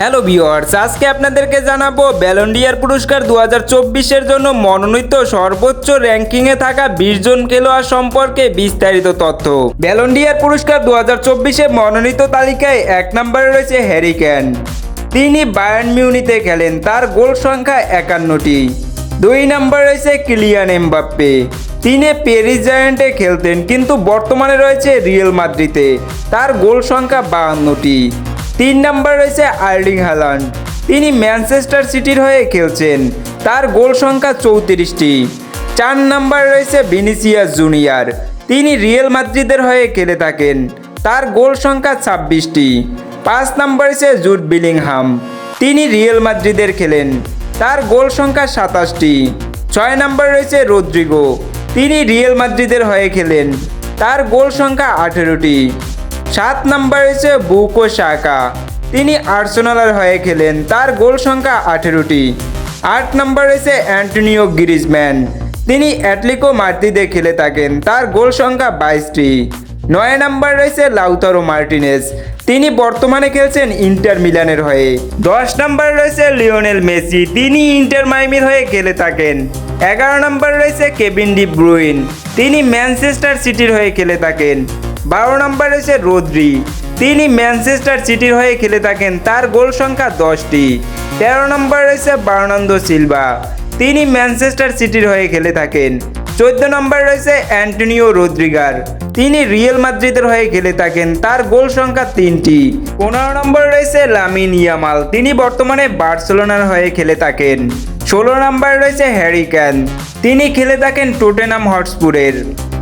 Hello viewers, আজকে আপনাদেরকে জানাবো ব্যালন ডি'অর পুরস্কার 2024-এর জন্য মনোনীত সর্বোচ্চ র্যাঙ্কিংয়ে থাকা 20 জন খেলোয়াড় সম্পর্কে বিস্তারিত তথ্য। ব্যালন ডি'অর পুরস্কার 2024-এ মনোনীত তালিকায় 1 নম্বরে রয়েছে হ্যারি কেন। তিনি বায়ার্ন মিউনিতে খেলেন, তার গোল সংখ্যা 51টি। 2 নম্বরে রয়েছে কিলিয়ান এমবাপ্পে। তিনি প্যারিস জায়ান্টে খেলতেন কিন্তু বর্তমানে রয়েছে রিয়াল মাদ্রিদে, তার গোল সংখ্যা 52টি। 3 নম্বরে রয়েছে আর্লিং হালান্ড। তিনি ম্যানচেস্টার সিটির হয়ে খেলছেন, তার গোল সংখ্যা 34টি। 4 নম্বরে রয়েছে ভিনিসিয়াস জুনিয়র। তিনি রিয়াল মাদ্রিদের হয়ে খেলে থাকেন, তার গোল সংখ্যা 26টি। 5 নম্বরে রয়েছে জুড বেলিংহাম। তিনি রিয়াল মাদ্রিদের খেলেন, তার গোল সংখ্যা 27টি। 6 নম্বরে রয়েছে রদ্রিগো। তিনি রিয়াল মাদ্রিদের হয়ে খেলেন, তার গোল সংখ্যা 18টি। 7 নম্বরে রয়েছে বুকো সাকা। তিনি আর্সেনালের হয়ে খেলেন, তার গোল সংখ্যা 18টি। 8 নম্বরে রয়েছে অ্যান্টোনিও গ্রিজম্যান। তিনি অ্যাটলেটিকো মাদ্রিদে খেলে থাকেন, তার গোল সংখ্যা 22টি। 9 নম্বরে রয়েছে লাউতারো মার্টিনেজ। তিনি বর্তমানে খেলছেন ইন্টার মিলানের হয়ে। 10 নম্বরে রয়েছে লিওনেল মেসি। তিনি ইন্টার মায়ামির হয়ে খেলে থাকেন। 11 নম্বরে রয়েছে কেভিন ডি ব্রুইন। তিনি ম্যানচেস্টার সিটির হয়ে খেলে থাকেন। 12 নম্বরে রয়েছে রদ্রি। তিনি ম্যানচেস্টার সিটির হয়ে খেলে থাকেন, তার গোল সংখ্যা 10টি। 13 নম্বরে রয়েছে বার্নার্দো সিলভা। তিনি ম্যানচেস্টার সিটির হয়ে খেলে থাকেন। 14 নম্বরে রয়েছে অ্যান্টোনিও রদ্রিগার। তিনি রিয়াল মাদ্রিদের হয়ে খেলে থাকেন, তার গোল সংখ্যা 3টি। 15 নম্বরে রয়েছে লামিন ইয়ামাল। তিনি বর্তমানে বার্সেলোনার হয়ে খেলে থাকেন। 16 নম্বরে রয়েছে হ্যারি কেন। তিনি খেলে থাকেন টটেনহাম হটস্পারের।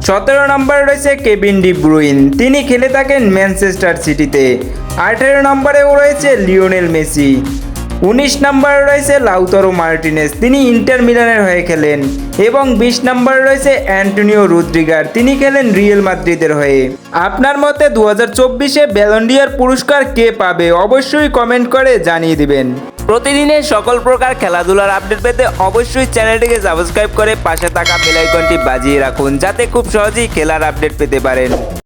17 নম্বরে রয়েছে কেভিন ডি ব্রুইন। তিনি খেলে থাকেন ম্যানচেস্টার সিটিতে। 18 নম্বরেও রয়েছে লিওনেল মেসি। 19 নম্বরে রয়েছে লাউতারো মার্টিনেজ। তিনি ইন্টার মিলানের হয়ে খেলেন। এবং 20 নম্বরে রয়েছে অ্যান্টোনিও রদ্রিগার। তিনি খেলেন রিয়াল মাদ্রিদের হয়ে। আপনার মতে 2024-এ ব্যালন ডি'অর পুরস্কার কে পাবে? অবশ্যই কমেন্ট করে জানিয়ে দিবেন। প্রতিদিনের সকল প্রকার খেলাধুলার আপডেট পেতে অবশ্যই চ্যানেলটিকে সাবস্ক্রাইব করে পাশে থাকা বেল আইকনটি বাজিয়ে রাখুন, যাতে খুব সহজেই খেলার আপডেট পেতে পারেন।